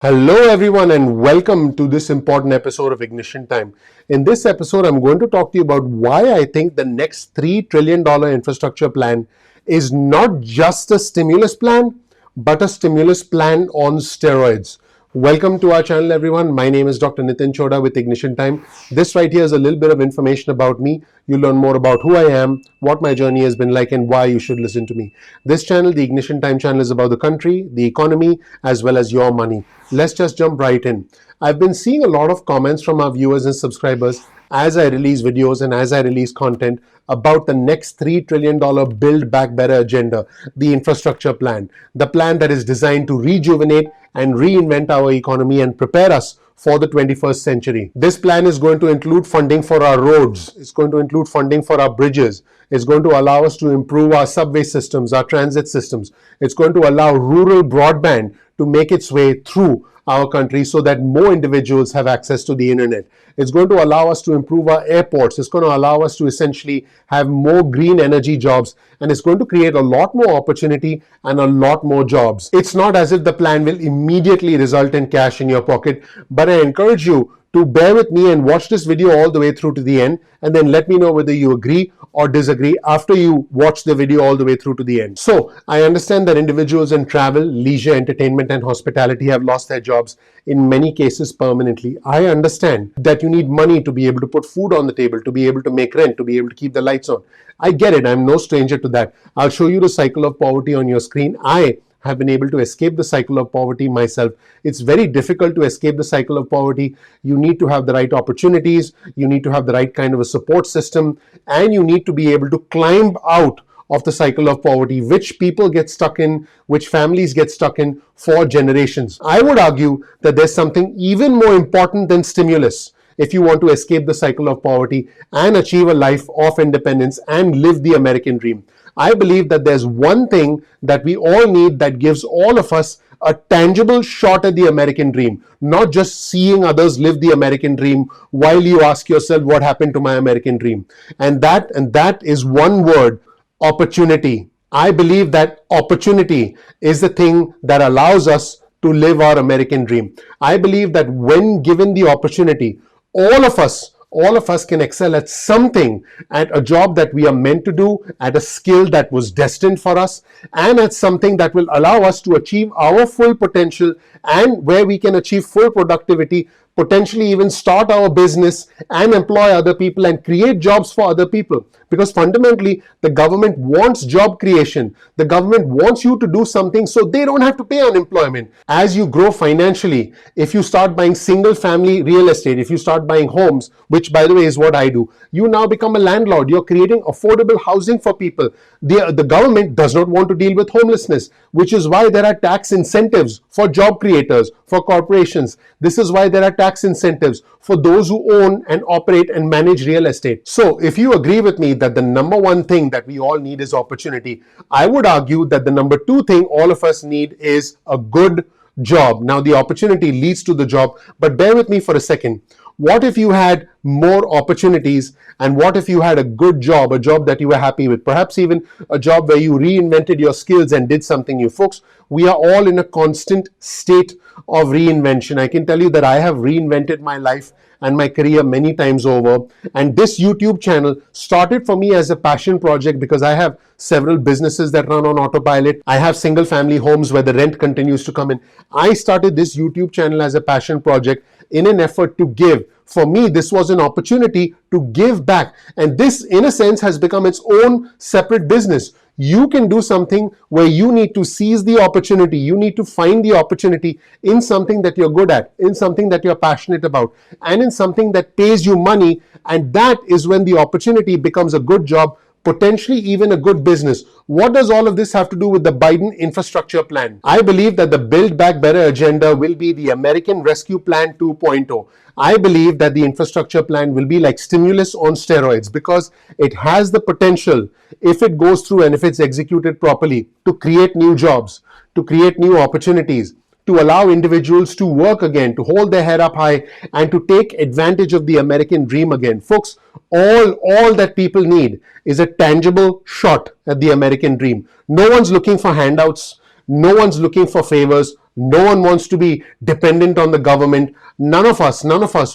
Hello, everyone, and welcome to this important episode of Ignition Time. In this episode, I'm going to talk to you about why I think the next $3 trillion infrastructure plan is not just a stimulus plan, but a stimulus plan on steroids. Welcome to our channel, everyone. My name is Dr. Nitin Chhoda with Ignition Time. This right here is a little bit of information about me. You'll learn more about who I am, what my journey has been like, and why you should listen to me. This channel, the Ignition Time channel, is about the country, the economy, as well as your money. Let's just jump right in. I've been seeing a lot of comments from our viewers and subscribers as I release videos and as I release content about the next $3 trillion Build Back Better agenda, the infrastructure plan, the plan that is designed to rejuvenate and reinvent our economy and prepare us for the 21st century. This plan is going to include funding for our roads. It's going to include funding for our bridges. It's going to allow us to improve our subway systems, our transit systems. It's going to allow rural broadband to make its way through our country so that more individuals have access to the internet. It's going to allow us to improve our airports. It's going to allow us to essentially have more green energy jobs, and it's going to create a lot more opportunity and a lot more jobs. It's not as if the plan will immediately result in cash in your pocket, but I encourage you to bear with me and watch this video all the way through to the end, and then let me know whether you agree or disagree after you watch the video all the way through to the end. So I understand that individuals in travel, leisure, entertainment, and hospitality have lost their jobs, in many cases permanently. I understand that you need money to be able to put food on the table, to be able to make rent, to be able to keep the lights on. I get it. I'm no stranger to that. I'll show you the cycle of poverty on your screen. I have been able to escape the cycle of poverty myself. It's very difficult to escape the cycle of poverty. You need to have the right opportunities, you need to have the right kind of a support system, and you need to be able to climb out of the cycle of poverty, which people get stuck in, which families get stuck in for generations. I would argue that there's something even more important than stimulus if you want to escape the cycle of poverty and achieve a life of independence and live the American dream. I believe that there's one thing that we all need that gives all of us a tangible shot at the American dream, not just seeing others live the American dream while you ask yourself, what happened to my American dream? And that is one word: opportunity. I believe that opportunity is the thing that allows us to live our American dream. I believe that when given the opportunity, all of us can excel at something, at a job that we are meant to do, at a skill that was destined for us, and at something that will allow us to achieve our full potential, and where we can achieve full productivity, potentially even start our business and employ other people and create jobs for other people. Because fundamentally, the government wants job creation. The government wants you to do something so they don't have to pay unemployment. As you grow financially, if you start buying single family real estate, if you start buying homes, which by the way is what I do, you now become a landlord. You're creating affordable housing for people. The government does not want to deal with homelessness, which is why there are tax incentives for job creators, for corporations. This is why there are tax incentives for those who own and operate and manage real estate. So if you agree with me that the number one thing that we all need is opportunity, I would argue that the number two thing all of us need is a good job. Now, the opportunity leads to the job, but bear with me for a second. What if you had more opportunities, and what if you had a good job, a job that you were happy with, perhaps even a job where you reinvented your skills and did something new? Folks, we are all in a constant state of reinvention. I can tell you that I have reinvented my life and my career many times over, and this YouTube channel started for me as a passion project because I have several businesses that run on autopilot. I have single family homes where the rent continues to come in. I started this YouTube channel as a passion project in an effort to give. For me, this was an opportunity to give back, and this in a sense has become its own separate business. You can do something where you need to seize the opportunity. You need to find the opportunity in something that you're good at, in something that you're passionate about, and in something that pays you money. And that is when the opportunity becomes a good job, potentially even a good business. What does all of this have to do with the Biden infrastructure plan? I believe that the Build Back Better agenda will be the American Rescue Plan 2.0. I believe that the infrastructure plan will be like stimulus on steroids because it has the potential, if it goes through and if it's executed properly, to create new jobs, to create new opportunities, to allow individuals to work again, to hold their head up high, and to take advantage of the American dream again. Folks, all that people need is a tangible shot at the American dream. No one's looking for handouts. No one's looking for favors. No one wants to be dependent on the government. None of us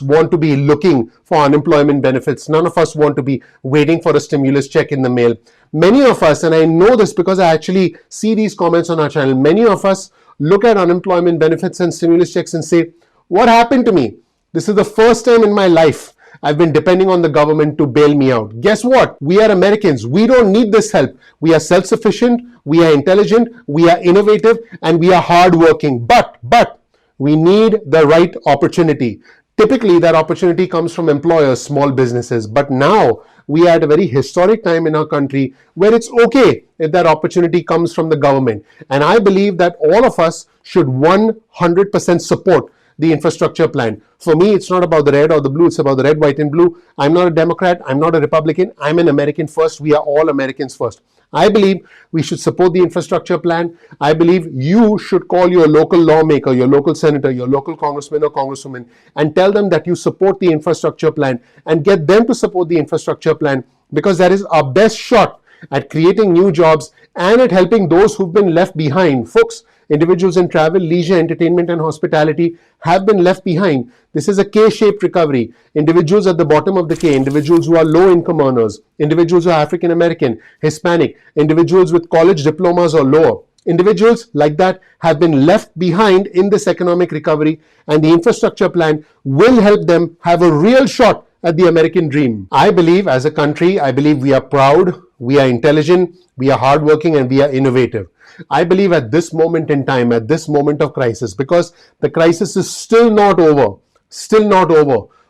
want to be looking for unemployment benefits. None of us want to be waiting for a stimulus check in the mail. Many of us, and I know this because I actually see these comments on our channel, many of us look at unemployment benefits and stimulus checks and say, what happened to me? This is the first time in my life I've been depending on the government to bail me out. Guess what? We are Americans. We don't need this help. We are self-sufficient, we are intelligent, we are innovative, and we are hardworking. But we need the right opportunity. Typically, that opportunity comes from employers, small businesses. But now we are at a very historic time in our country where it's okay if that opportunity comes from the government. And I believe that all of us should 100% support the infrastructure plan. For me, it's not about the red or the blue, it's about the red, white, and blue. I'm not a Democrat, I'm not a Republican, I'm an American first. We are all Americans first. I believe we should support the infrastructure plan. I believe you should call your local lawmaker, your local senator, your local congressman or congresswoman, and tell them that you support the infrastructure plan and get them to support the infrastructure plan, because that is our best shot at creating new jobs and at helping those who've been left behind. Folks, individuals in travel, leisure, entertainment, and hospitality have been left behind. This is a K-shaped recovery. Individuals at the bottom of the K, individuals who are low-income earners, individuals who are African American, Hispanic, individuals with college diplomas or lower, individuals like that have been left behind in this economic recovery, and the infrastructure plan will help them have a real shot at the American dream. I believe as a country, I believe we are proud, we are intelligent, we are hardworking, and we are innovative. I believe at this moment in time, at this moment of crisis, because the crisis is still not over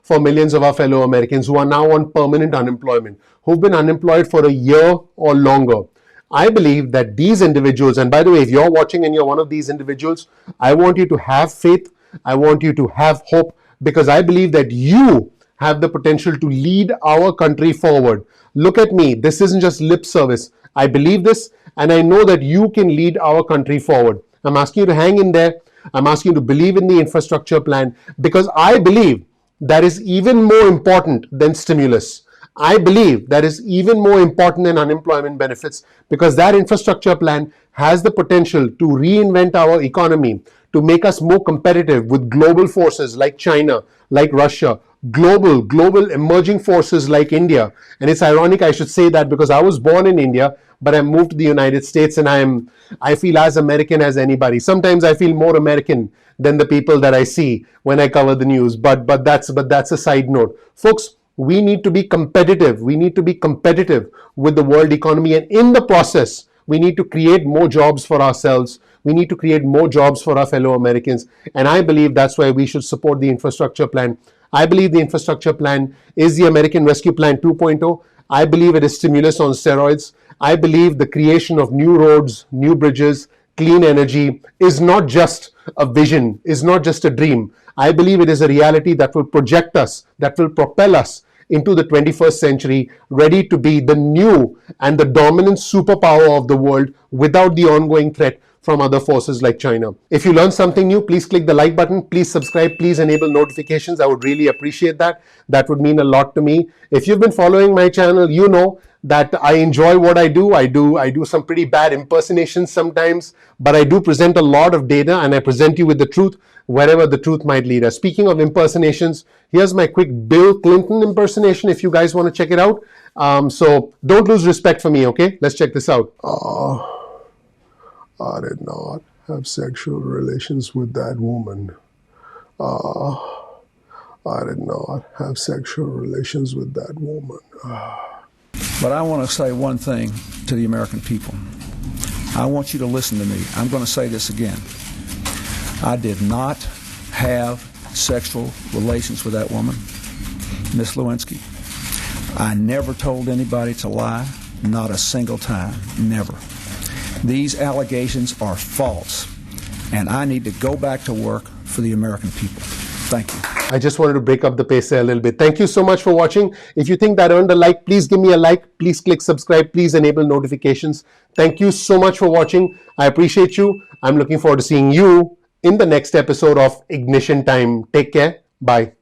for millions of our fellow Americans who are now on permanent unemployment, who've been unemployed for a year or longer. I believe that these individuals, and by the way, if you're watching and you're one of these individuals, I want you to have faith, I want you to have hope, because I believe that you have the potential to lead our country forward. Look at me, this isn't just lip service. I believe this, and I know that you can lead our country forward. I'm asking you to hang in there. I'm asking you to believe in the infrastructure plan, because I believe that is even more important than stimulus. I believe that is even more important than unemployment benefits, because that infrastructure plan has the potential to reinvent our economy, to make us more competitive with global forces like China, like Russia, global emerging forces like India. And it's ironic I should say that, because I was born in India, but I moved to the United States, and I feel as American as anybody. Sometimes I feel more American than the people that I see when I cover the news. But that's a side note. Folks, we need to be competitive. We need to be competitive with the world economy, and in the process, we need to create more jobs for ourselves. We need to create more jobs for our fellow Americans. And I believe that's why we should support the infrastructure plan. I believe the infrastructure plan is the American Rescue Plan 2.0. I believe it is stimulus on steroids. I believe the creation of new roads, new bridges, clean energy is not just a vision, is not just a dream. I believe it is a reality that will project us, that will propel us into the 21st century, ready to be the new and the dominant superpower of the world without the ongoing threat from other forces like China. If you learned something new, please click the like button, please subscribe, please enable notifications. I would really appreciate that. That would mean a lot to me. If you've been following my channel, you know that I enjoy what I do. I do some pretty bad impersonations sometimes, but I do present a lot of data, and I present you with the truth wherever the truth might lead us. Speaking of impersonations, here's my quick Bill Clinton impersonation if you guys want to check it out. So don't lose respect for me, okay? Let's check this out. I did not have sexual relations with that woman. I did not have sexual relations with that woman. But I want to say one thing to the American people. I want you to listen to me. I'm going to say this again. I did not have sexual relations with that woman, Miss Lewinsky. I never told anybody to lie, not a single time, never. These allegations are false, and I need to go back to work for the American people. Thank you. I just wanted to break up the pace a little bit. Thank you so much for watching. If you think that earned a like, please give me a like. Please click subscribe. Please enable notifications. Thank you so much for watching. I appreciate you. I'm looking forward to seeing you in the next episode of Ignition Time. Take care. Bye.